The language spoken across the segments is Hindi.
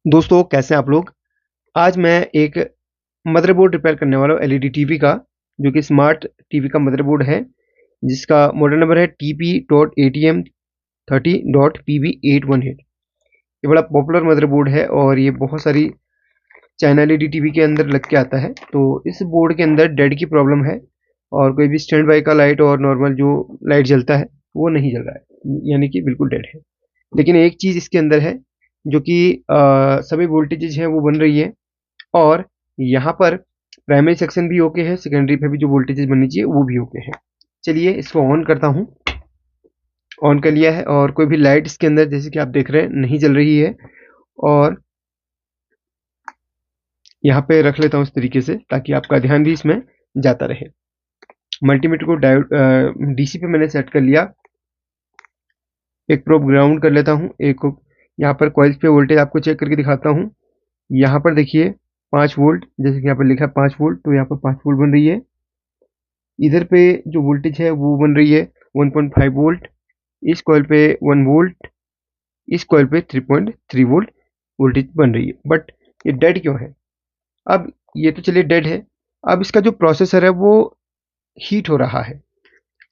दोस्तों कैसे हैं आप लोग। आज मैं एक मदरबोर्ड रिपेयर करने वाला हूँ एलईडी टीवी का, जो कि स्मार्ट टीवी का मदरबोर्ड है, जिसका मॉडल नंबर है TP.ATM30.PB818। ये बड़ा पॉपुलर मदरबोर्ड है और ये बहुत सारी चाइना एलईडी टीवी के अंदर लग के आता है। तो इस बोर्ड के अंदर डेड की प्रॉब्लम है और कोई भी स्टैंड बाई का लाइट और नॉर्मल जो लाइट जलता है वो नहीं जल रहा है, यानी कि बिल्कुल डेड है। लेकिन एक चीज़ इसके अंदर है जो कि सभी वोल्टेजेज हैं वो बन रही है, और यहाँ पर प्राइमरी सेक्शन भी ओके है, सेकेंडरी पे भी जो वोल्टेजेस बननी चाहिए वो भी ओके है। चलिए इसको ऑन करता हूँ। ऑन कर लिया है और कोई भी लाइट इसके अंदर जैसे कि आप देख रहे हैं नहीं जल रही है। और यहाँ पे रख लेता हूँ इस तरीके से ताकि आपका ध्यान भी इसमें जाता रहे। मल्टीमीटर को डायोड डीसी पे मैंने सेट कर लिया। एक प्रोब ग्राउंड कर लेता हूँ। एक यहाँ पर कॉइल्स पे वोल्टेज आपको चेक करके दिखाता हूँ। यहाँ पर देखिए 5 वोल्ट, जैसे कि यहाँ पर लिखा है 5 वोल्ट, तो यहाँ पर 5 वोल्ट बन रही है। इधर पे जो वोल्टेज है वो बन रही है 1.5 वोल्ट। इस कॉइल पे 1 वोल्ट, इस कॉइल पे 3.3 वोल्ट वोल्टेज बन रही है। बट ये डेड क्यों है? अब ये तो चलिए डेड है। अब इसका जो प्रोसेसर है वो हीट हो रहा है।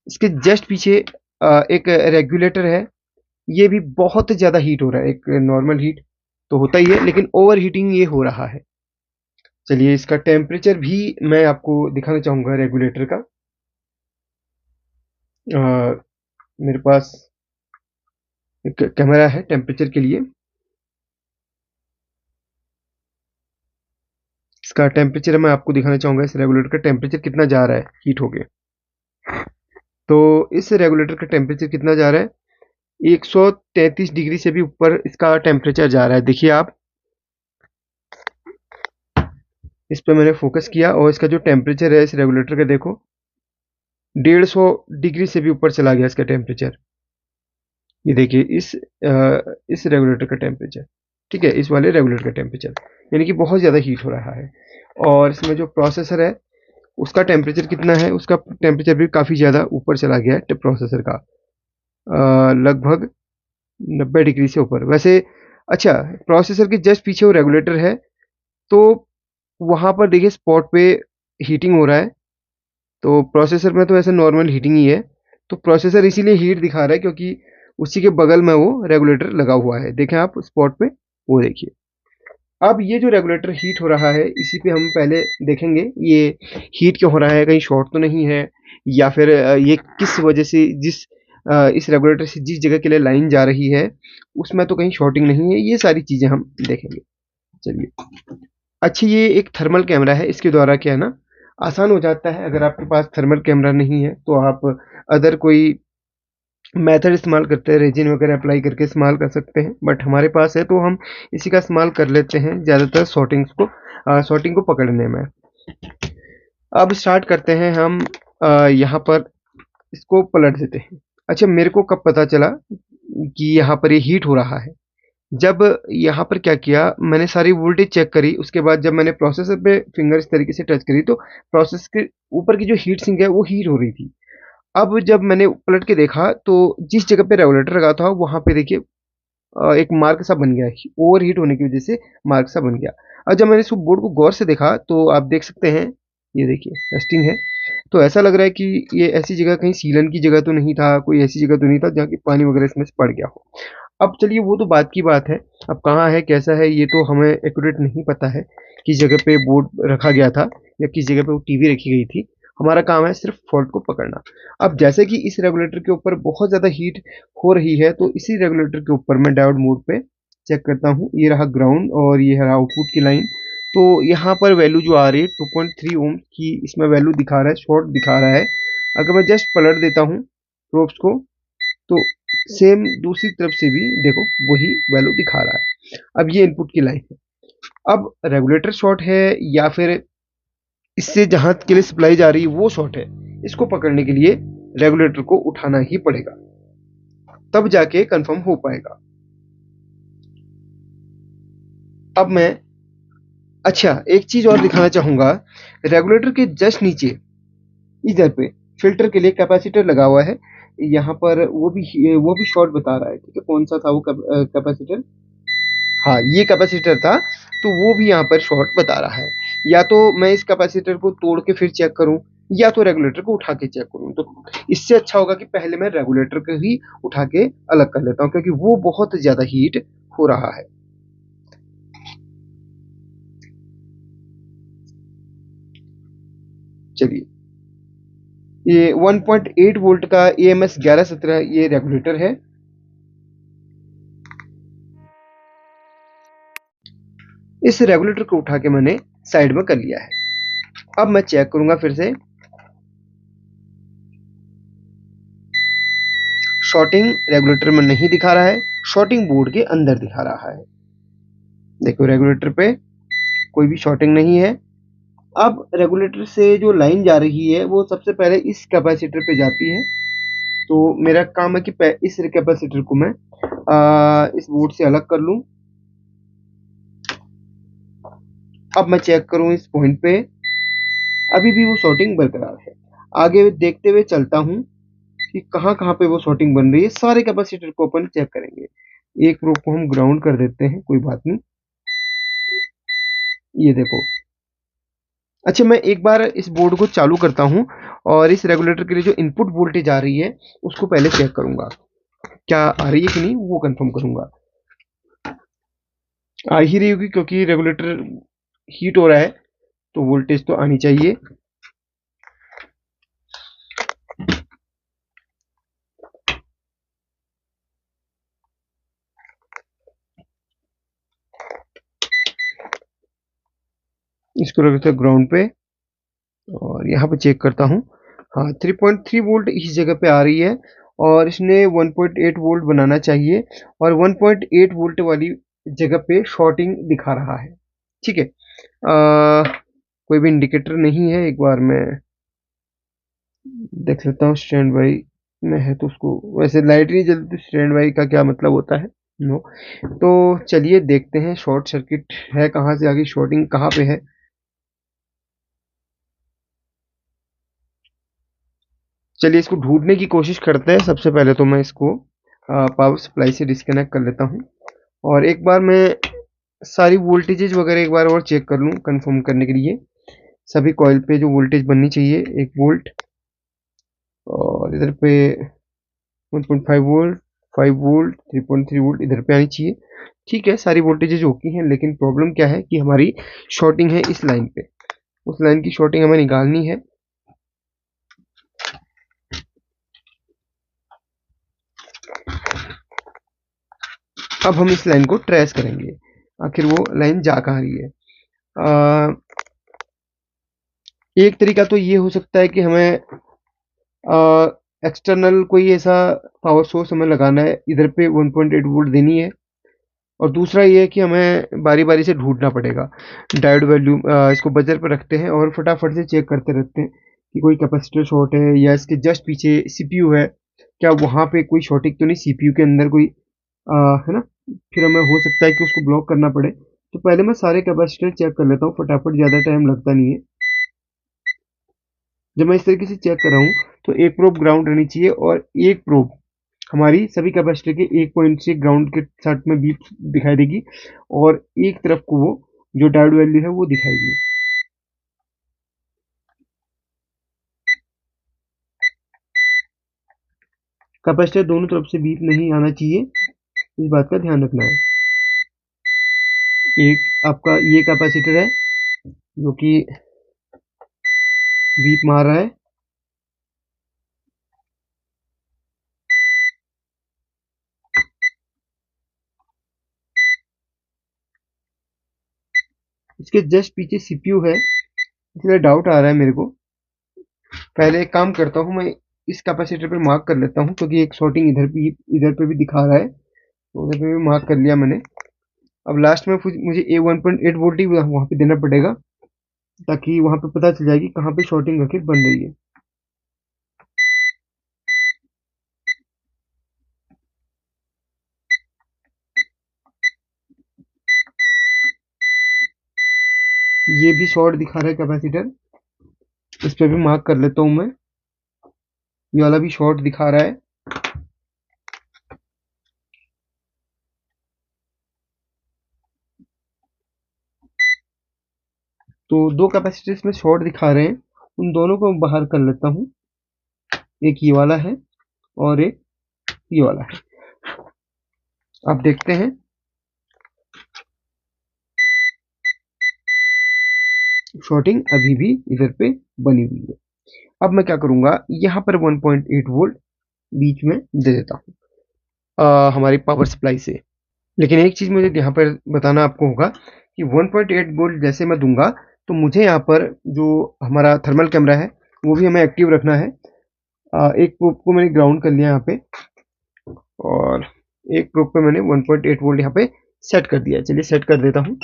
इसके जस्ट पीछे एक रेगुलेटर है, ये भी बहुत ज़्यादा हीट हो रहा है। एक नॉर्मल हीट तो होता ही है, लेकिन ओवर हीटिंग ये हो रहा है। चलिए इसका टेम्परेचर भी मैं आपको दिखाना चाहूँगा रेगुलेटर का। मेरे पास एक कैमरा है टेम्परेचर के लिए। इसका टेम्परेचर मैं आपको दिखाना चाहूँगा, इस रेगुलेटर का टेम्परेचर कितना जा रहा है हीट होके। तो इस रेगुलेटर का टेम्परेचर कितना जा रहा है, 133 डिग्री से भी ऊपर इसका टेम्परेचर जा रहा है। देखिए आप, इस पर मैंने फोकस किया और इसका जो टेम्परेचर है इस रेगुलेटर का देखो, 150 डिग्री से भी ऊपर चला गया इसका टेम्परेचर। ये देखिए इस रेगुलेटर का टेम्परेचर, ठीक है, इस वाले रेगुलेटर का टेम्परेचर, यानी कि बहुत ज़्यादा हीट हो रहा है। और इसमें जो प्रोसेसर है उसका टेम्परेचर कितना है, उसका टेम्परेचर भी काफ़ी ज़्यादा ऊपर चला गया है प्रोसेसर का, लगभग 90 डिग्री से ऊपर। वैसे अच्छा, प्रोसेसर के जस्ट पीछे वो रेगुलेटर है, तो वहाँ पर देखिए स्पॉट पे हीटिंग हो रहा है। तो प्रोसेसर में तो ऐसे नॉर्मल हीटिंग ही है, तो प्रोसेसर इसीलिए हीट दिखा रहा है क्योंकि उसी के बगल में वो रेगुलेटर लगा हुआ है। देखें आप स्पॉट पे, वो देखिए। अब ये जो रेगुलेटर हीट हो रहा है इसी पे हम पहले देखेंगे ये हीट क्यों हो रहा है, कहीं शॉर्ट तो नहीं है, या फिर ये किस वजह से इस रेगुलेटर से जिस जगह के लिए लाइन जा रही है उसमें तो कहीं शॉर्टिंग नहीं है। ये सारी चीज़ें हम देखेंगे। चलिए, अच्छा ये एक थर्मल कैमरा है, इसके द्वारा क्या है ना, आसान हो जाता है। अगर आपके पास थर्मल कैमरा नहीं है तो आप अदर कोई मेथड इस्तेमाल करते हैं, रेजिन वगैरह अप्लाई करके इस्तेमाल कर सकते हैं, बट हमारे पास है तो हम इसी का इस्तेमाल कर लेते हैं ज़्यादातर शॉर्टिंग को पकड़ने में। अब स्टार्ट करते हैं हम। यहाँ पर इसको पलट देते हैं। अच्छा, मेरे को कब पता चला कि यहाँ पर ये हीट हो रहा है, जब यहाँ पर क्या किया, मैंने सारी वोल्टेज चेक करी। उसके बाद जब मैंने प्रोसेसर पे फिंगर इस तरीके से टच करी तो प्रोसेस के ऊपर की जो हीट सिंक है वो हीट हो रही थी। अब जब मैंने पलट के देखा तो जिस जगह पे रेगुलेटर लगा था वहाँ पे देखिए एक मार्क सा बन गया, ओवर हीट होने की वजह से मार्क सा बन गया। और जब मैंने इस बोर्ड को गौर से देखा तो आप देख सकते हैं, ये देखिए रस्टिंग है। तो ऐसा लग रहा है कि ये ऐसी जगह कहीं सीलन की जगह तो नहीं था, कोई ऐसी जगह तो नहीं था जहाँ की पानी वगैरह इसमें से पड़ गया हो। अब चलिए वो तो बात की बात है, अब कहाँ है कैसा है ये तो हमें एक्यूरेट नहीं पता है, किस जगह पे बोर्ड रखा गया था या किस जगह पे वो टीवी रखी गई थी। हमारा काम है सिर्फ फॉल्ट को पकड़ना। अब जैसे कि इस रेगुलेटर के ऊपर बहुत ज़्यादा हीट हो रही है तो इसी रेगुलेटर के ऊपर मैं डायोड मोड पे चेक करता हूँ। ये रहा ग्राउंड और ये रहा आउटपुट की लाइन। तो यहाँ पर वैल्यू जो आ रही है 2.3 ओम की, इसमें वैल्यू दिखा रहा है, शॉर्ट दिखा रहा है। अगर मैं जस्ट पलट देता हूँ प्रोब्स को तो सेम दूसरी तरफ से भी देखो वही वैल्यू दिखा रहा है। अब ये इनपुट की लाइन है। अब रेगुलेटर शॉर्ट है या फिर इससे जहां के लिए सप्लाई जा रही है वो शॉर्ट है, इसको पकड़ने के लिए रेगुलेटर को उठाना ही पड़ेगा, तब जाके कंफर्म हो पाएगा। अब मैं अच्छा एक चीज और दिखाना चाहूंगा। रेगुलेटर के जस्ट नीचे इधर पे फिल्टर के लिए कैपेसिटर लगा हुआ है। यहाँ पर वो भी शॉर्ट बता रहा है, ठीक है, कौन सा था वो कैपेसिटर। हाँ, ये कैपेसिटर था, तो वो भी यहाँ पर शॉर्ट बता रहा है। या तो मैं इस कैपेसिटर को तोड़ के फिर चेक करूँ, या तो रेगुलेटर को उठा के चेक करूँ। तो इससे अच्छा होगा कि पहले मैं रेगुलेटर को ही उठा के अलग कर लेता हूँ, क्योंकि वो बहुत ज़्यादा हीट हो रहा है। चलिए, ये 1.8 वोल्ट का एएमएस 1117 ये रेगुलेटर है। इस रेगुलेटर को उठा के मैंने साइड में कर लिया है। अब मैं चेक करूंगा फिर से। शॉर्टिंग रेगुलेटर में नहीं दिखा रहा है, शॉर्टिंग बोर्ड के अंदर दिखा रहा है। देखो, रेगुलेटर पे कोई भी शॉर्टिंग नहीं है। अब रेगुलेटर से जो लाइन जा रही है वो सबसे पहले इस कैपेसिटर पे जाती है। तो मेरा काम है कि इस कैपेसिटर को मैं इस बोर्ड से अलग कर लूं। अब मैं चेक करूं इस पॉइंट पे, अभी भी वो शॉर्टिंग बरकरार है। आगे देखते हुए चलता हूं कि कहाँ कहाँ पे वो शॉर्टिंग बन रही है। सारे कैपेसिटर को अपन चेक करेंगे। एक प्रो को हम ग्राउंड कर देते हैं, कोई बात नहीं। ये देखो। अच्छा, मैं एक बार इस बोर्ड को चालू करता हूँ और इस रेगुलेटर के लिए जो इनपुट वोल्टेज आ रही है उसको पहले चेक करूंगा, क्या आ रही है कि नहीं वो कंफर्म करूंगा। आ ही रही होगी, क्योंकि रेगुलेटर हीट हो रहा है, तो वोल्टेज तो आनी चाहिए। इसको रखते हैं ग्राउंड पे और यहाँ पे चेक करता हूँ। हाँ, 3.3 वोल्ट इस जगह पे आ रही है और इसने 1.8 वोल्ट बनाना चाहिए, और 1.8 वोल्ट वाली जगह पे शॉर्टिंग दिखा रहा है। ठीक है। कोई भी इंडिकेटर नहीं है। एक बार मैं देख लेता हूँ, स्टैंड बाई में है तो उसको, वैसे लाइट नहीं जलती, स्टैंड बाई का क्या मतलब होता है? नो। तो चलिए देखते हैं शॉर्ट सर्किट है कहाँ से, आगे शॉर्टिंग कहाँ पे है। चलिए इसको ढूंढने की कोशिश करते हैं। सबसे पहले तो मैं इसको पावर सप्लाई से डिस्कनेक्ट कर लेता हूँ, और एक बार मैं सारी वोल्टेजेज वगैरह एक बार और चेक कर लूँ कंफर्म करने के लिए। सभी कॉइल पे जो वोल्टेज बननी चाहिए, 1 वोल्ट, और इधर पे 1.5 वोल्ट, 5 वोल्ट, 3.3 वोल्ट इधर पे आनी चाहिए। ठीक है, सारी वोल्टेजेज ओके हैं, लेकिन प्रॉब्लम क्या है कि हमारी शॉर्टिंग है इस लाइन पे। उस लाइन की शॉर्टिंग हमें निकालनी है। अब हम इस लाइन को ट्रेस करेंगे, आखिर वो लाइन जा कहाँ रही है। एक तरीका तो ये हो सकता है कि हमें एक्सटर्नल कोई ऐसा पावर सोर्स हमें लगाना है, इधर पे 1.8 वोल्ट देनी है, और दूसरा ये है कि हमें बारी बारी से ढूंढना पड़ेगा डायोड वैल्यू। इसको बजर पर रखते हैं और फटाफट से चेक करते रहते हैं कि कोई कैपेसिटर शॉर्ट है, या इसके जस्ट पीछे सीपीयू है, क्या वहाँ पे कोई शॉर्टिंग तो नहीं, सीपीयू के अंदर कोई है ना। फिर हमें हो सकता है कि उसको ब्लॉक करना पड़े। तो पहले मैं सारे कैपेसिटर चेक कर लेता हूँ, फटाफट, ज़्यादा टाइम लगता नहीं है। जब मैं इस तरीके से चेक कर रहा हूँ, तो एक प्रोब ग्राउंड रहनी चाहिए, और एक प्रोब हमारी सभी कैपेसिटर के एक पॉइंट से ग्राउंड के साथ में बीप दिखाई देगी, और एक तरफ को वो जो डायोड वैल्यू है वो दिखाएगी। कैपेसिटर दोनों तरफ से बीप नहीं आना चाहिए, इस बात का ध्यान रखना है। एक आपका ये कैपेसिटर है जो कि बीप मार रहा है। इसके जस्ट पीछे सीपीयू है, इसलिए डाउट आ रहा है मेरे को। पहले एक काम करता हूँ, मैं इस कैपेसिटर पे मार्क कर लेता हूँ, क्योंकि एक शॉर्टिंग इधर पे भी दिखा रहा है, तो उधर पे भी मार्क कर लिया मैंने। अब लास्ट में मुझे ए 1.8 वोल्ट ही वहाँ पे देना पड़ेगा, ताकि वहाँ पे पता चल जाएगी कहाँ पे शॉर्टिंग आखिर बन रही है। ये भी शॉर्ट दिखा रहा है कैपेसिटर, इस पे भी मार्क कर लेता हूँ मैं। ये वाला भी शॉर्ट दिखा रहा है। तो दो कैपेसिटर इसमें शॉर्ट दिखा रहे हैं, उन दोनों को बाहर कर लेता हूँ। एक ये वाला है और एक ये वाला है। आप देखते हैं शॉर्टिंग अभी भी इधर पे बनी हुई है। अब मैं क्या करूंगा, यहाँ पर 1.8 वोल्ट बीच में दे देता हूँ हमारी पावर सप्लाई से। लेकिन एक चीज मुझे यहाँ पर बताना आपको होगा कि 1.8 वोल्ट जैसे मैं दूंगा तो मुझे यहाँ पर जो हमारा थर्मल कैमरा है वो भी हमें एक्टिव रखना है। एक प्रोब को मैंने ग्राउंड कर लिया यहाँ पे, और एक प्रोब पे मैंने 1.8 वोल्ट यहाँ पे सेट कर दिया है। चलिए सेट कर देता हूँ।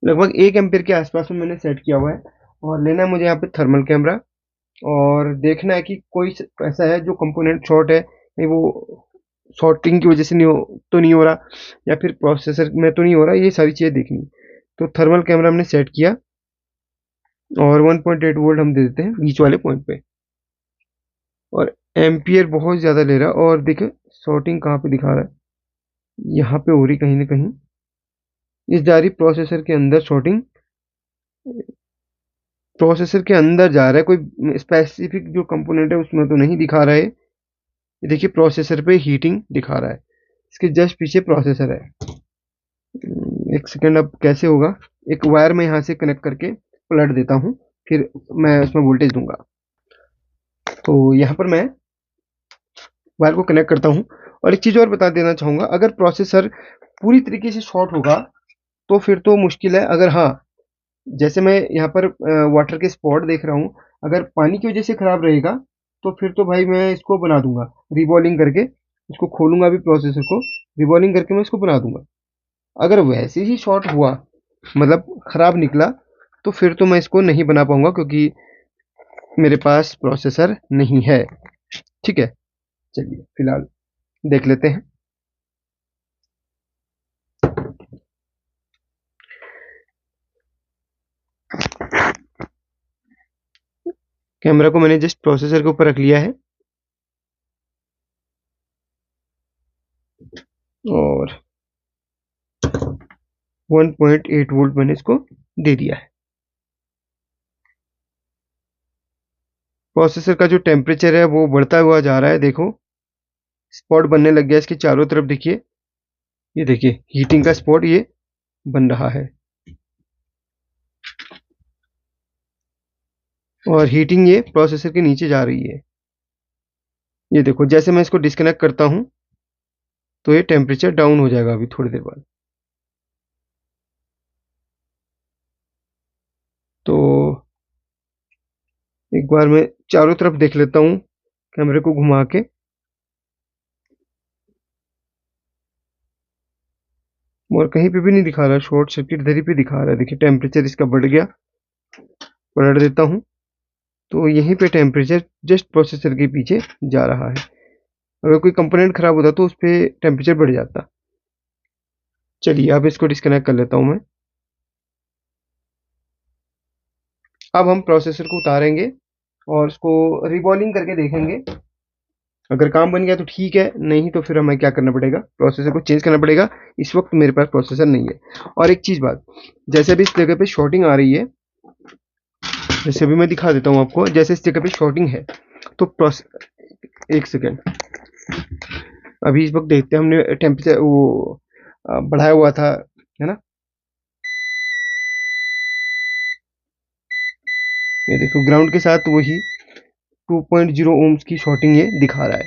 लगभग 1 एम्पियर के आसपास में मैंने सेट किया हुआ है, और लेना है मुझे यहाँ पे थर्मल कैमरा, और देखना है कि कोई ऐसा है जो कंपोनेंट शॉर्ट है, नहीं वो शॉर्टिंग की वजह से नहीं हो रहा, या फिर प्रोसेसर में तो नहीं हो रहा, ये सारी चीज़ें देखनी। तो थर्मल कैमरा हमने सेट किया और 1.8 वोल्ट हम दे देते हैं बीच वाले पॉइंट पे, और एम्पियर बहुत ज़्यादा ले रहा है। और देखिए शॉर्टिंग कहाँ पे दिखा रहा है, यहाँ पे हो रही कहीं ना कहीं, इस जा रही प्रोसेसर के अंदर शॉर्टिंग, प्रोसेसर के अंदर जा रहा है, कोई स्पेसिफिक जो कंपोनेंट है उसमें तो नहीं दिखा रहा है। ये देखिए प्रोसेसर पे हीटिंग दिखा रहा है, इसके जस्ट पीछे प्रोसेसर है। एक सेकेंड, अब कैसे होगा, एक वायर में यहाँ से कनेक्ट करके पलट देता हूँ, फिर मैं उसमें वोल्टेज दूंगा। तो यहाँ पर मैं वायर को कनेक्ट करता हूँ। और एक चीज़ और बता देना चाहूँगा, अगर प्रोसेसर पूरी तरीके से शॉर्ट होगा तो फिर तो मुश्किल है। अगर हाँ, जैसे मैं यहाँ पर वाटर के स्पॉट देख रहा हूँ, अगर पानी की वजह से खराब रहेगा तो फिर तो भाई मैं इसको बना दूंगा रिबॉलिंग करके, इसको खोलूंगा भी प्रोसेसर को, रिबॉलिंग करके मैं इसको बना दूंगा। अगर वैसे ही शॉर्ट हुआ, मतलब खराब निकला, तो फिर तो मैं इसको नहीं बना पाऊंगा क्योंकि मेरे पास प्रोसेसर नहीं है। ठीक है, चलिए फिलहाल देख लेते हैं। कैमरा को मैंने जस्ट प्रोसेसर के ऊपर रख लिया है, और 1.8 वोल्ट मैंने इसको दे दिया है। प्रोसेसर का जो टेम्परेचर है वो बढ़ता हुआ जा रहा है, देखो स्पॉट बनने लग गया इसके चारों तरफ। देखिए, ये देखिए हीटिंग का स्पॉट ये बन रहा है, और हीटिंग ये प्रोसेसर के नीचे जा रही है। ये देखो जैसे मैं इसको डिस्कनेक्ट करता हूँ तो ये टेम्परेचर डाउन हो जाएगा अभी थोड़ी देर बाद। तो एक बार मैं चारों तरफ देख लेता हूँ कैमरे को घुमा के। और कहीं पे भी नहीं दिखा रहा शॉर्ट सर्किट, इधर ही पे दिखा रहा है। देखिए टेम्परेचर इसका बढ़ गया, पलट देता हूँ तो यहीं पे टेम्परेचर जस्ट प्रोसेसर के पीछे जा रहा है। अगर कोई कंपोनेंट खराब होता तो उस पर टेम्परेचर बढ़ जाता। चलिए अब इसको डिस्कनेक्ट कर लेता हूँ मैं। अब हम प्रोसेसर को उतारेंगे और उसको रिबॉलिंग करके देखेंगे। अगर काम बन गया तो ठीक है, नहीं तो फिर हमें क्या करना पड़ेगा, प्रोसेसर को चेंज करना पड़ेगा। इस वक्त मेरे पास प्रोसेसर नहीं है। और एक चीज़ बात, जैसे अभी इस जगह पे शॉर्टिंग आ रही है, जैसे अभी मैं दिखा देता हूँ आपको, जैसे इस जगह पे शॉर्टिंग है तो एक सेकेंड, अभी इस वक्त देखते हैं, हमने टेम्परेचर वो बढ़ाया हुआ था, है ना। ये देखो ग्राउंड के साथ वही 2.0 ओम्स की शॉर्टिंग ये दिखा रहा है।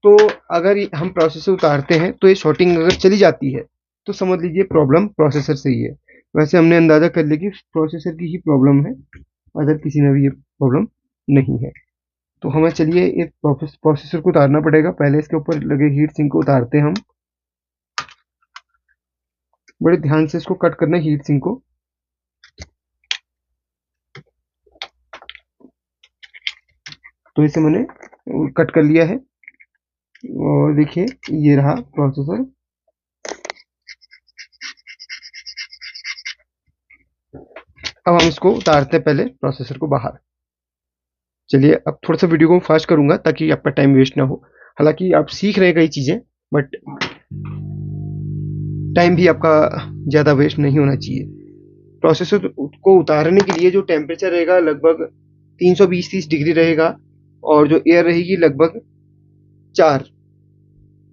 तो अगर हम प्रोसेसर उतारते हैं तो ये शॉर्टिंग अगर चली जाती है तो समझ लीजिए प्रॉब्लम प्रोसेसर से ही है। वैसे हमने अंदाज़ा कर लिया कि प्रोसेसर की ही प्रॉब्लम है, अदर किसी में भी ये प्रॉब्लम नहीं है। तो हमें चलिए ये प्रोसेसर को उतारना पड़ेगा। पहले इसके ऊपर लगे हीट सिंक को उतारते हैं हम। बड़े ध्यान से इसको कट करना है हीट सिंक को। तो इसे मैंने कट कर लिया है, और देखिए ये रहा प्रोसेसर। अब हम इसको उतारते हैं पहले प्रोसेसर को बाहर। चलिए अब थोड़ा सा वीडियो को फास्ट करूंगा ताकि आपका टाइम वेस्ट ना हो। हालांकि आप सीख रहे हैं कई चीज़ें, बट टाइम भी आपका ज़्यादा वेस्ट नहीं होना चाहिए। प्रोसेसर को उतारने के लिए जो टेम्परेचर रहेगा लगभग 320-30 डिग्री रहेगा, और जो एयर रहेगी लगभग 4।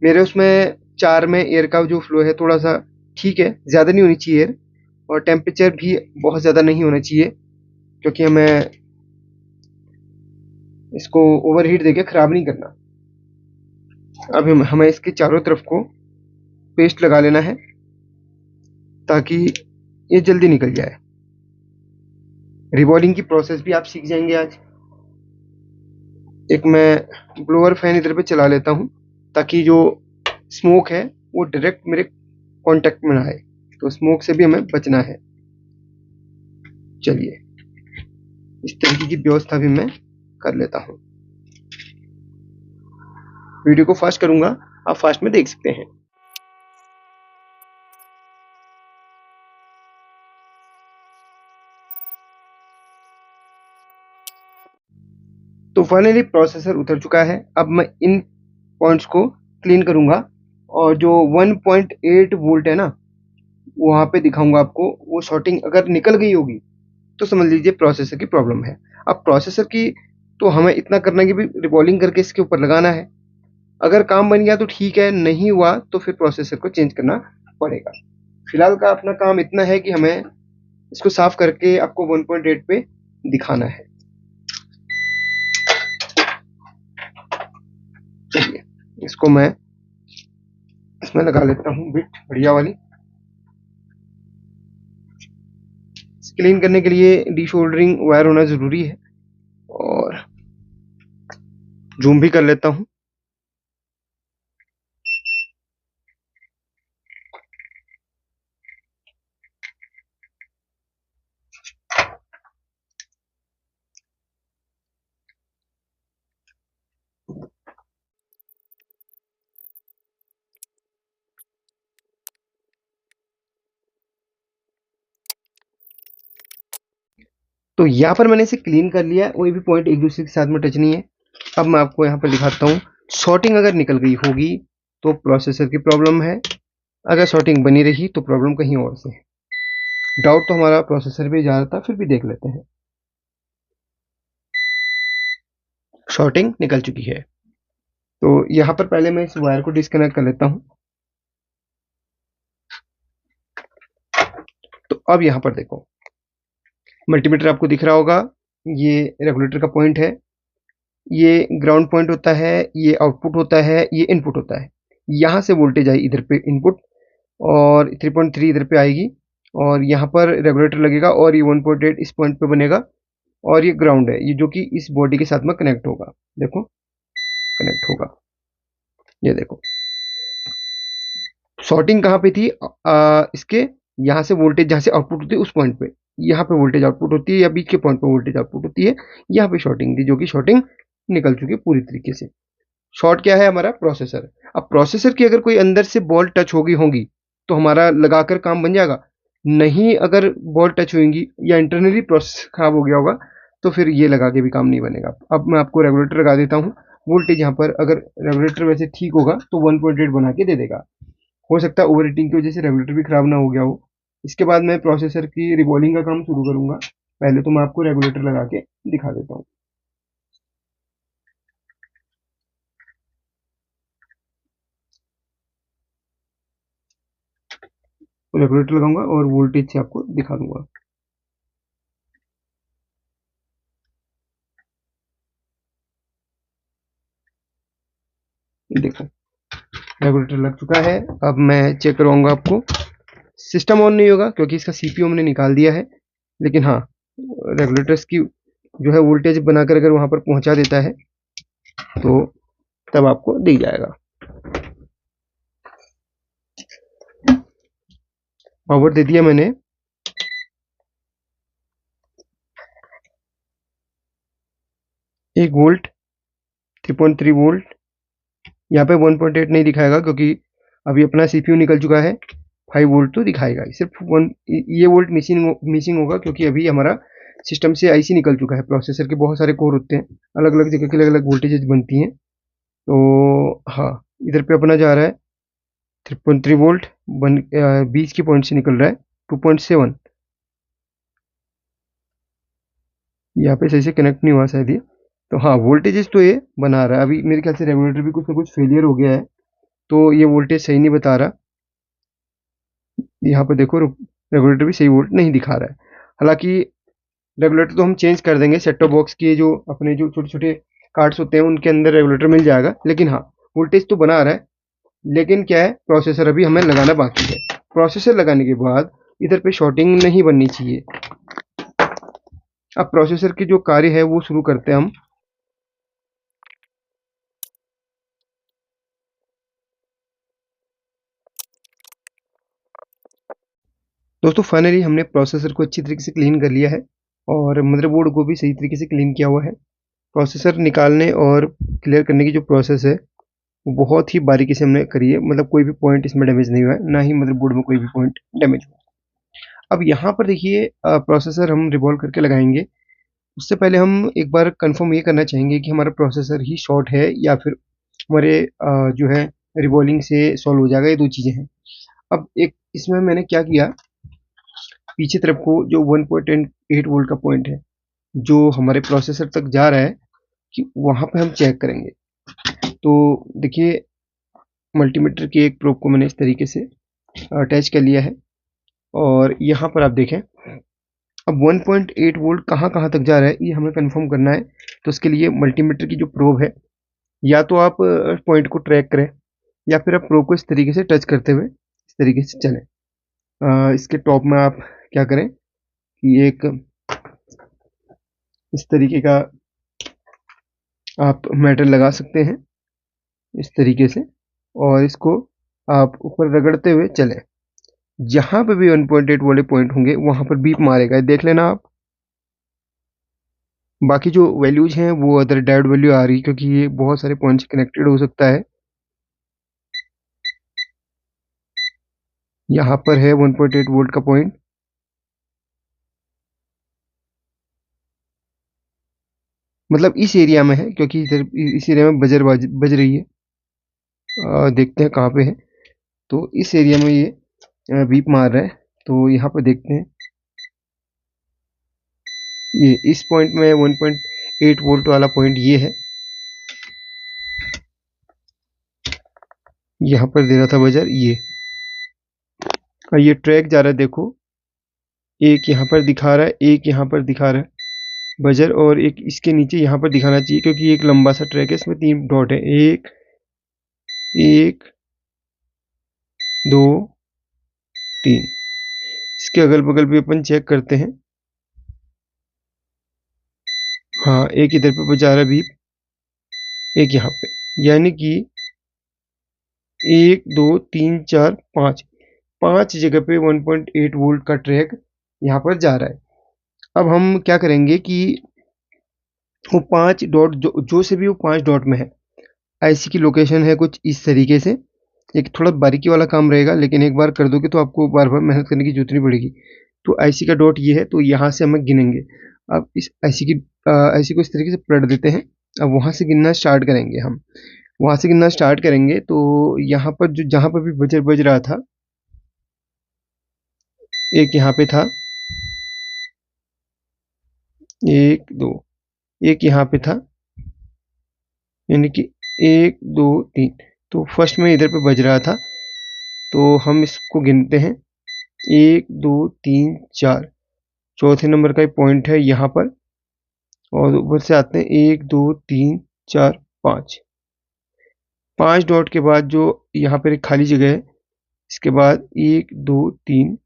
मेरे उसमें 4 में एयर का जो फ्लो है थोड़ा सा ठीक है, ज़्यादा नहीं होनी चाहिए एयर, और टेम्परेचर भी बहुत ज़्यादा नहीं होना चाहिए, क्योंकि हमें इसको ओवरहीट देके ख़राब नहीं करना। अब हमें इसके चारों तरफ को पेस्ट लगा लेना है ताकि ये जल्दी निकल जाए। रिबॉलिंग की प्रोसेस भी आप सीख जाएंगे आज। एक मैं ब्लोअर फैन इधर पे चला लेता हूँ ताकि जो स्मोक है वो डायरेक्ट मेरे कांटेक्ट में ना आए, तो स्मोक से भी हमें बचना है। चलिए इस तरीके की व्यवस्था भी मैं कर लेता हूँ। वीडियो को फास्ट करूंगा, आप फास्ट में देख सकते हैं। तो फाइनली प्रोसेसर उतर चुका है। अब मैं इन पॉइंट्स को क्लीन करूंगा, और जो 1.8 वोल्ट है ना, वहां पे दिखाऊंगा आपको। वो शॉर्टिंग अगर निकल गई होगी तो समझ लीजिए प्रोसेसर की प्रॉब्लम है। अब प्रोसेसर की तो हमें इतना करना है कि भी रिबॉलिंग करके इसके ऊपर लगाना है। अगर काम बन गया तो ठीक है, नहीं हुआ तो फिर प्रोसेसर को चेंज करना पड़ेगा। फिलहाल का अपना काम इतना है कि हमें इसको साफ करके आपको 1.8 पे दिखाना है। चलिए इसको मैं इसमें लगा लेता हूँ बिट बढ़िया वाली। क्लीन करने के लिए डीशोल्डरिंग वायर होना ज़रूरी है, और जूम भी कर लेता हूँ। तो यहाँ पर मैंने इसे क्लीन कर लिया, कोई भी पॉइंट एक दूसरे के साथ में टच नहीं है। अब मैं आपको यहाँ पर दिखाता हूँ। शॉर्टिंग अगर निकल गई होगी तो प्रोसेसर की प्रॉब्लम है, अगर शॉर्टिंग बनी रही तो प्रॉब्लम कहीं और से है। डाउट तो हमारा प्रोसेसर पे जा रहा था, फिर भी देख लेते हैं। शॉर्टिंग निकल चुकी है, तो यहाँ पर पहले मैं इस वायर को डिस्कनेक्ट कर लेता हूँ। तो अब यहाँ पर देखो, मल्टीमीटर आपको दिख रहा होगा, ये रेगुलेटर का पॉइंट है, ये ग्राउंड पॉइंट होता है, ये आउटपुट होता है, ये इनपुट होता है। यहाँ से वोल्टेज आई इधर पे इनपुट, और 3.3 इधर पे आएगी, और यहाँ पर रेगुलेटर लगेगा, और ये 1.8 इस पॉइंट पे बनेगा, और ये ग्राउंड है, ये जो कि इस बॉडी के साथ में कनेक्ट होगा। देखो कनेक्ट होगा, ये देखो। शॉर्टिंग कहाँ पे थी? इसके यहाँ से वोल्टेज जहाँ से आउटपुट होती है उस पॉइंट पे, यहाँ पे वोल्टेज आउटपुट होती है, या बीच के पॉइंट पे वोल्टेज आउटपुट होती है, यहाँ पे शॉर्टिंग थी, जो कि शॉर्टिंग निकल चुकी है पूरी तरीके से। शॉर्ट क्या है? हमारा प्रोसेसर। अब प्रोसेसर की अगर कोई अंदर से बॉल टच होगी तो हमारा लगाकर काम बन जाएगा। नहीं, अगर बॉल टच होगी या इंटरनली प्रोसेस खराब हो गया होगा तो फिर ये लगा के भी काम नहीं बनेगा। अब मैं आपको रेगुलेटर लगा देता हूँ। वोल्टेज यहाँ पर अगर रेगुलेटर वैसे ठीक होगा तो 1.8 बना के दे देगा। हो सकता है ओवर हीटिंग की वजह से रेगुलेटर भी खराब ना हो गया हो। इसके बाद मैं प्रोसेसर की रिबॉलिंग का काम शुरू करूंगा। पहले तो मैं आपको रेगुलेटर लगा के दिखा देता हूँ। तो रेगुलेटर लगाऊंगा और वोल्टेज से आपको दिखा दूंगा। देखो रेगुलेटर लग चुका है। अब मैं चेक करवाऊंगा आपको। सिस्टम ऑन नहीं होगा क्योंकि इसका सीपीयू हमने निकाल दिया है, लेकिन हाँ रेगुलेटर्स की जो है वोल्टेज बनाकर अगर वहां पर पहुंचा देता है तो तब आपको दिख जाएगा। पावर दे दिया मैंने। 1 वोल्ट, 3.3 वोल्ट। यहाँ पे 1.8 नहीं दिखाएगा क्योंकि अभी अपना सीपीयू निकल चुका है। 5 वोल्ट तो दिखाएगा, सिर्फ वन ये वोल्ट मिसिंग होगा क्योंकि अभी हमारा सिस्टम से आईसी निकल चुका है। प्रोसेसर के बहुत सारे कोर होते हैं, अलग अलग जगह के अलग अलग वोल्टेजेस बनती हैं। तो हाँ, इधर पे अपना जा रहा है 3.3 वोल्ट, बीच के पॉइंट से निकल रहा है 2.7। यहाँ पे सही से कनेक्ट नहीं हुआ शायद ये। तो हाँ, वोल्टेजेस तो ये बना रहा है। अभी मेरे ख्याल से रेगुलेटर भी कुछ ना कुछ फेलियर हो गया है, तो ये वोल्टेज सही नहीं बता रहा। यहाँ पे देखो, रेगुलेटर भी सही वोल्ट नहीं दिखा रहा है। हालांकि रेगुलेटर तो हम चेंज कर देंगे, सेट टॉप बॉक्स के जो अपने जो छोटे छोटे कार्ड्स होते हैं उनके अंदर रेगुलेटर मिल जाएगा। लेकिन हाँ, वोल्टेज तो बना रहा है। लेकिन क्या है, प्रोसेसर अभी हमें लगाना बाकी है। प्रोसेसर लगाने के बाद इधर पे शॉर्टिंग नहीं बननी चाहिए। अब प्रोसेसर की जो कार्य है वो शुरू करते हैं हम। दोस्तों फाइनली हमने प्रोसेसर को अच्छी तरीके से क्लीन कर लिया है और मदरबोर्ड को भी सही तरीके से क्लीन किया हुआ है। प्रोसेसर निकालने और क्लियर करने की जो प्रोसेस है वो बहुत ही बारीकी से हमने करी है। मतलब कोई भी पॉइंट इसमें डैमेज नहीं हुआ है, ना ही मदरबोर्ड में कोई भी पॉइंट डैमेज हुआ है। अब यहाँ पर देखिए, प्रोसेसर हम रिवॉल्व करके लगाएंगे। उससे पहले हम एक बार कंफर्म ये करना चाहेंगे कि हमारा प्रोसेसर ही शॉर्ट है या फिर हमारे जो है रिवॉल्विंग से सॉल्व हो जाएगा। ये दो चीज़ें हैं। अब एक इसमें मैंने क्या किया, पीछे तरफ को जो 1.8 वोल्ट का पॉइंट है जो हमारे प्रोसेसर तक जा रहा है, कि वहाँ पे हम चेक करेंगे। तो देखिए, मल्टीमीटर की एक प्रोब को मैंने इस तरीके से अटैच कर लिया है और यहाँ पर आप देखें, अब 1.8 वोल्ट कहाँ कहाँ तक जा रहा है ये हमें कंफर्म करना है। तो उसके लिए मल्टीमीटर की जो प्रोब है, या तो आप पॉइंट को ट्रैक करें या फिर आप प्रोब को इस तरीके से टच करते हुए इस तरीके से चलें। इसके टॉप में आप क्या करें कि एक इस तरीके का आप मेटल लगा सकते हैं इस तरीके से, और इसको आप ऊपर रगड़ते हुए चलें। जहाँ पे भी 1.8 वाले पॉइंट होंगे वहाँ पर बीप मारेगा, देख लेना आप। बाकी जो वैल्यूज हैं वो अदर डायोड वैल्यू आ रही है क्योंकि ये बहुत सारे पॉइंट से कनेक्टेड हो सकता है। यहाँ पर है 1.8 वोल्ट का पॉइंट। मतलब इस एरिया में है क्योंकि इधर इस एरिया में बज रही है। देखते हैं कहाँ पे है। तो इस एरिया में ये बीप मार रहा है। तो यहाँ पर देखते हैं, ये इस पॉइंट में 1.8 वोल्ट वाला पॉइंट ये है। यहाँ पर दे रहा था बजर ये, और ये ट्रैक जा रहा है। देखो, एक यहाँ पर दिखा रहा है, एक यहाँ पर दिखा रहा है बजर, और एक इसके नीचे यहाँ पर दिखाना चाहिए क्योंकि एक लंबा सा ट्रैक है, इसमें 3 डॉट है। एक, एक, 2, 3। इसके अगल बगल भी अपन चेक करते हैं। हाँ, एक इधर पे बजा रहा है बीप, एक यहाँ पे, यानी कि 1, 2, 3, 4, 5, 5 जगह पे 1.8 वोल्ट का ट्रैक यहाँ पर जा रहा है। अब हम क्या करेंगे कि वो 5 डॉट जो से भी वो 5 डॉट में है, आईसी की लोकेशन है कुछ इस तरीके से। एक थोड़ा बारीकी वाला काम रहेगा, लेकिन एक बार कर दोगे तो आपको बार बार मेहनत करने की जरूरत नहीं पड़ेगी। तो आईसी का डॉट ये है, तो यहाँ से हम गिनेंगे। अब इस आईसी को इस तरीके से पलट देते हैं। अब वहाँ से गिनना स्टार्ट करेंगे हम। वहाँ से गिनना स्टार्ट करेंगे तो यहाँ पर जो जहाँ पर भी बजर बज रहा था, एक यहाँ पे था, 1, 2, एक यहाँ पे था, यानी कि 1, 2, 3। तो फर्स्ट में इधर पे बज रहा था, तो हम इसको गिनते हैं 1, 2, 3, 4। चौथे नंबर का पॉइंट है यहाँ पर, और ऊपर से आते हैं 1, 2, 3, 4, 5। 5 डॉट के बाद जो यहाँ पर एक खाली जगह है, इसके बाद 1, 2, 3,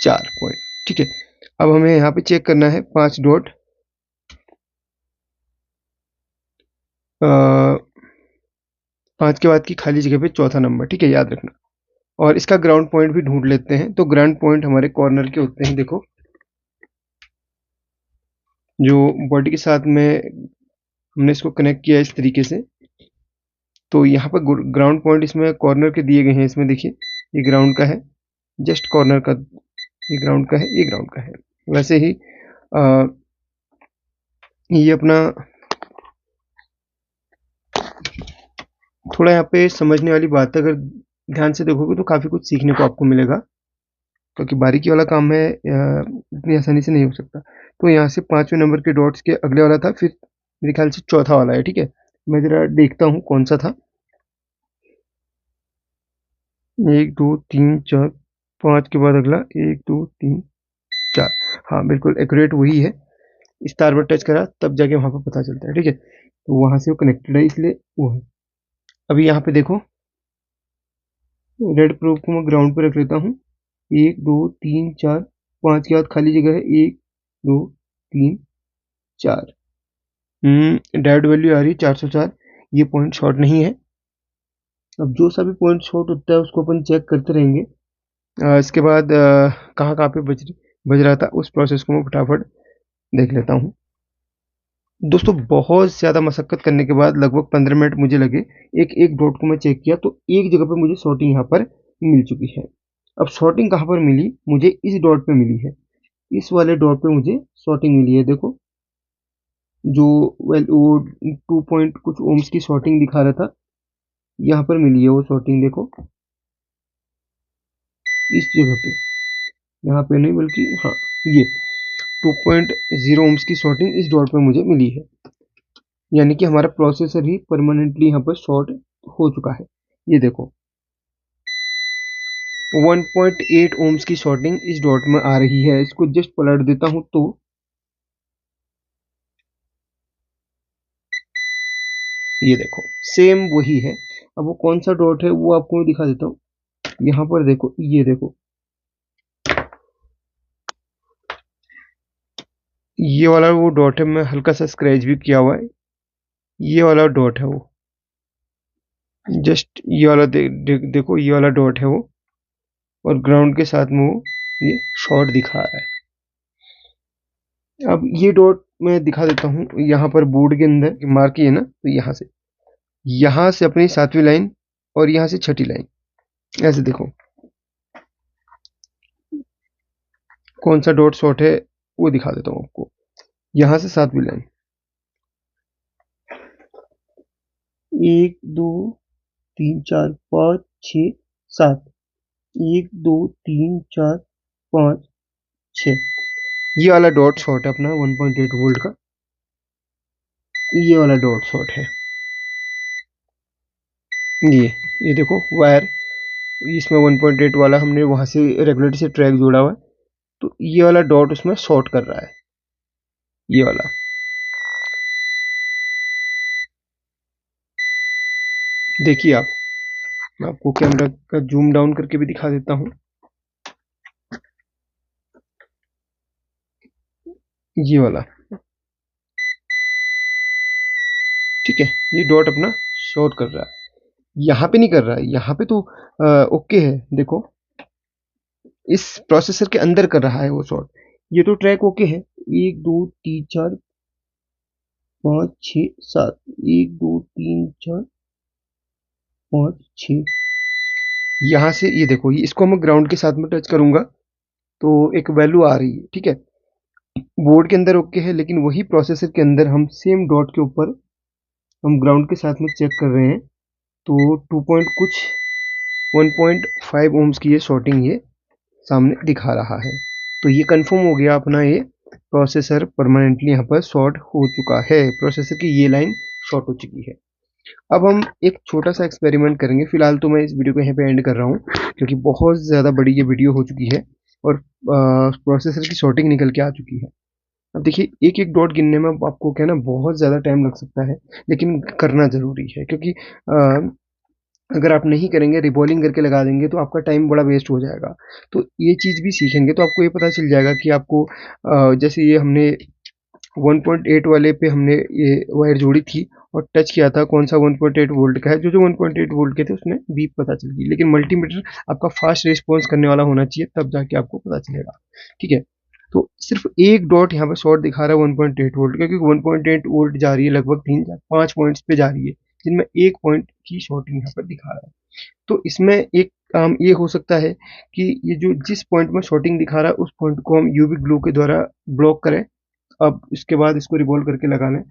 4 पॉइंट। ठीक है, अब हमें यहाँ पे चेक करना है 5 डॉट, 5 के बाद की खाली जगह पे चौथा नंबर। ठीक है, याद रखना। और इसका ग्राउंड पॉइंट भी ढूंढ लेते हैं। तो ग्राउंड पॉइंट हमारे कॉर्नर के होते हैं। देखो, जो बॉडी के साथ में हमने इसको कनेक्ट किया इस तरीके से। तो यहाँ पर ग्राउंड पॉइंट इसमें कॉर्नर के दिए गए हैं। इसमें देखिए ये ग्राउंड का है, जस्ट कॉर्नर का ये ग्राउंड का है, ये ग्राउंड का है। वैसे ही ये अपना थोड़ा यहाँ पे समझने वाली बात है, अगर ध्यान से देखोगे तो काफ़ी कुछ सीखने को आपको मिलेगा, क्योंकि बारीकी वाला काम है, इतनी आसानी से नहीं हो सकता। तो यहाँ से 5वें नंबर के डॉट्स के अगले वाला था, फिर मेरे ख्याल से चौथा वाला है, ठीक है। मैं ज़रा देखता हूँ कौन सा था। 1 2 3 4 5 के बाद अगला 1 2 3 4। हाँ बिल्कुल एक्यूरेट वही है। स्टार पर टच करा तब जाके वहाँ पर पता चलता है, ठीक है। तो वहाँ से वो कनेक्टेड है, इसलिए वो है। अभी यहाँ पे देखो, रेड प्रोब को मैं ग्राउंड पे रख लेता हूँ। 1 2 3 4 5 के बाद खाली जगह है, 1 2 3 4। डेड वैल्यू आ रही है 404। ये पॉइंट शॉर्ट नहीं है। अब जो सा भी पॉइंट शॉर्ट होता है उसको अपन चेक करते रहेंगे। इसके बाद कहाँ कहाँ पे बज रहा था, उस प्रोसेस को मैं फटाफट देख लेता हूँ। दोस्तों बहुत ज़्यादा मशक्कत करने के बाद लगभग 15 मिनट मुझे लगे। एक एक डॉट को मैं चेक किया तो एक जगह पे मुझे सॉर्टिंग यहाँ पर मिल चुकी है। अब सॉर्टिंग कहाँ पर मिली, मुझे इस डॉट पे मिली है। इस वाले डॉट पे मुझे सॉर्टिंग मिली है। देखो जो वो 2 पॉइंट कुछ ओम्स की सॉर्टिंग दिखा रहा था, यहाँ पर मिली है वो सॉर्टिंग। देखो इस जगह पे, यहाँ पे नहीं बल्कि हाँ, ये 2.0 ओम्स की सॉर्टिंग इस डॉट पे मुझे मिली है। यानी कि हमारा प्रोसेसर ही परमानेंटली यहाँ पर शॉर्ट हो चुका है। ये देखो 1.8 ओम्स की शॉर्टिंग इस डॉट में आ रही है। इसको जस्ट पलट देता हूं तो ये देखो सेम वही है। अब वो कौन सा डॉट है वो आपको मैं दिखा देता हूँ। यहाँ पर देखो, ये देखो ये वाला वो डॉट है, मैं हल्का सा स्क्रैच भी किया हुआ है। ये वाला डॉट है वो, जस्ट ये वाला देखो ये वाला डॉट है वो, और ग्राउंड के साथ में वो ये शॉर्ट दिखा रहा है। अब ये डॉट मैं दिखा देता हूँ। यहाँ पर बोर्ड के अंदर मार्क किए ना, तो यहाँ से अपनी 7वीं लाइन और यहाँ से 6ठी लाइन, ऐसे देखो कौन सा डॉट शॉर्ट है वो दिखा देता हूँ आपको। यहाँ से 7वीं लाइन 1 2 3 4 5 6 7, 1 2 3 4 5 6, ये वाला डॉट शॉर्ट है अपना 1.8 वोल्ट का। ये वाला डॉट शॉर्ट है, ये देखो वायर, इसमें 1.8 वाला हमने वहां से रेगुलेटर से ट्रैक जोड़ा हुआ है, तो ये वाला डॉट उसमें शॉर्ट कर रहा है, ये वाला। देखिए आप, मैं आपको कैमरा का जूम डाउन करके भी दिखा देता हूँ। ये वाला, ठीक है, ये डॉट अपना शॉर्ट कर रहा है। यहाँ पे नहीं कर रहा है, यहाँ पे तो ओके है। देखो इस प्रोसेसर के अंदर कर रहा है वो शॉर्ट। ये तो ट्रैक ओके है, 1 2 3 4 5 6 7, 1 2 3 4 5 6। यहाँ से ये देखो, इसको मैं ग्राउंड के साथ में टच करूंगा तो एक वैल्यू आ रही है, ठीक है। बोर्ड के अंदर ओके है, लेकिन वही प्रोसेसर के अंदर हम सेम डॉट के ऊपर हम ग्राउंड के साथ में चेक कर रहे हैं, तो 2 पॉइंट कुछ 1.5 ओम्स की ये शॉर्टिंग ये सामने दिखा रहा है। तो ये कंफर्म हो गया अपना, ये प्रोसेसर परमानेंटली यहाँ पर शॉर्ट हो चुका है। प्रोसेसर की ये लाइन शॉर्ट हो चुकी है। अब हम एक छोटा सा एक्सपेरिमेंट करेंगे। फिलहाल तो मैं इस वीडियो को यहाँ पे एंड कर रहा हूँ, क्योंकि बहुत ज़्यादा बड़ी ये वीडियो हो चुकी है और प्रोसेसर की शॉर्टिंग निकल के आ चुकी है। अब देखिए एक एक डॉट गिनने में आपको क्या ना बहुत ज़्यादा टाइम लग सकता है, लेकिन करना ज़रूरी है, क्योंकि अगर आप नहीं करेंगे, रिबॉलिंग करके लगा देंगे तो आपका टाइम बड़ा वेस्ट हो जाएगा। तो ये चीज़ भी सीखेंगे तो आपको ये पता चल जाएगा कि आपको जैसे ये हमने 1.8 वाले पे हमने ये वायर जोड़ी थी और टच किया था, कौन सा 1.8 वोल्ट का है, जो जो 1.8 वोल्ट के थे उसमें बीप पता चल गई। लेकिन मल्टीमीटर आपका फास्ट रिस्पॉन्स करने वाला होना चाहिए, तब जाके आपको पता चलेगा, ठीक है। तो सिर्फ एक डॉट यहाँ पे शॉर्ट दिखा रहा है 1.8 वोल्ट का, क्योंकि 1.8 वोल्ट जा रही है लगभग 3 5 पॉइंट्स पे जा रही है, जिनमें एक पॉइंट की शॉर्टिंग यहाँ पर दिखा रहा है। तो इसमें एक काम ये हो सकता है कि ये जो जिस पॉइंट में शॉर्टिंग दिखा रहा है उस पॉइंट को हम यूवी ग्लू के द्वारा ब्लॉक करें। अब इसके बाद इसको रिवॉल्व करके लगा लें,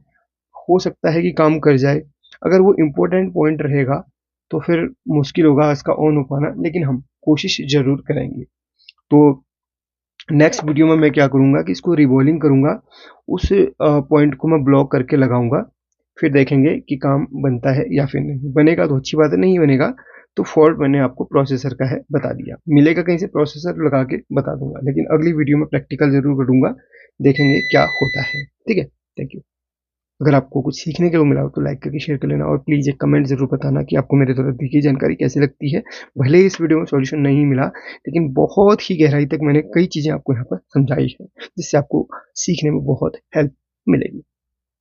हो सकता है कि काम कर जाए। अगर वो इम्पोर्टेंट पॉइंट रहेगा तो फिर मुश्किल होगा इसका ऑन हो पाना, लेकिन हम कोशिश ज़रूर करेंगे। तो नेक्स्ट वीडियो में मैं क्या करूँगा कि इसको रिवॉल्विंग करूँगा, उस पॉइंट को मैं ब्लॉक करके लगाऊंगा, फिर देखेंगे कि काम बनता है या फिर नहीं। बनेगा तो अच्छी बात है, नहीं बनेगा तो फॉल्ट मैंने आपको प्रोसेसर का है बता दिया। मिलेगा कहीं से प्रोसेसर लगा के बता दूंगा, लेकिन अगली वीडियो में प्रैक्टिकल जरूर करूंगा, देखेंगे क्या होता है। ठीक है, थैंक यू। अगर आपको कुछ सीखने को मिला हो तो लाइक करके शेयर कर लेना, और प्लीज़ एक कमेंट ज़रूर बताना कि आपको मेरे द्वारा दी गई जानकारी कैसी लगती है। भले ही इस वीडियो में सॉल्यूशन नहीं मिला, लेकिन बहुत ही गहराई तक मैंने कई चीज़ें आपको यहाँ पर समझाई है, जिससे आपको सीखने में बहुत हेल्प मिलेगी।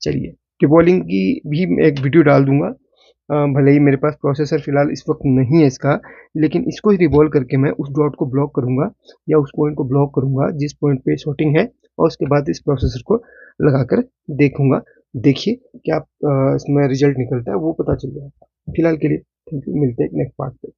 चलिए, डिबॉलिंग की भी मैं एक वीडियो डाल दूंगा। भले ही मेरे पास प्रोसेसर फिलहाल इस वक्त नहीं है इसका, लेकिन इसको ही रिवॉल्व करके मैं उस डॉट को ब्लॉक करूंगा या उस पॉइंट को ब्लॉक करूंगा जिस पॉइंट पे शॉर्टिंग है, और उसके बाद इस प्रोसेसर को लगाकर देखूंगा। देखिए क्या इसमें रिजल्ट निकलता है, वो पता चल जाएगा। फिलहाल के लिए थैंक यू, मिलते हैं नेक्स्ट पार्ट पे।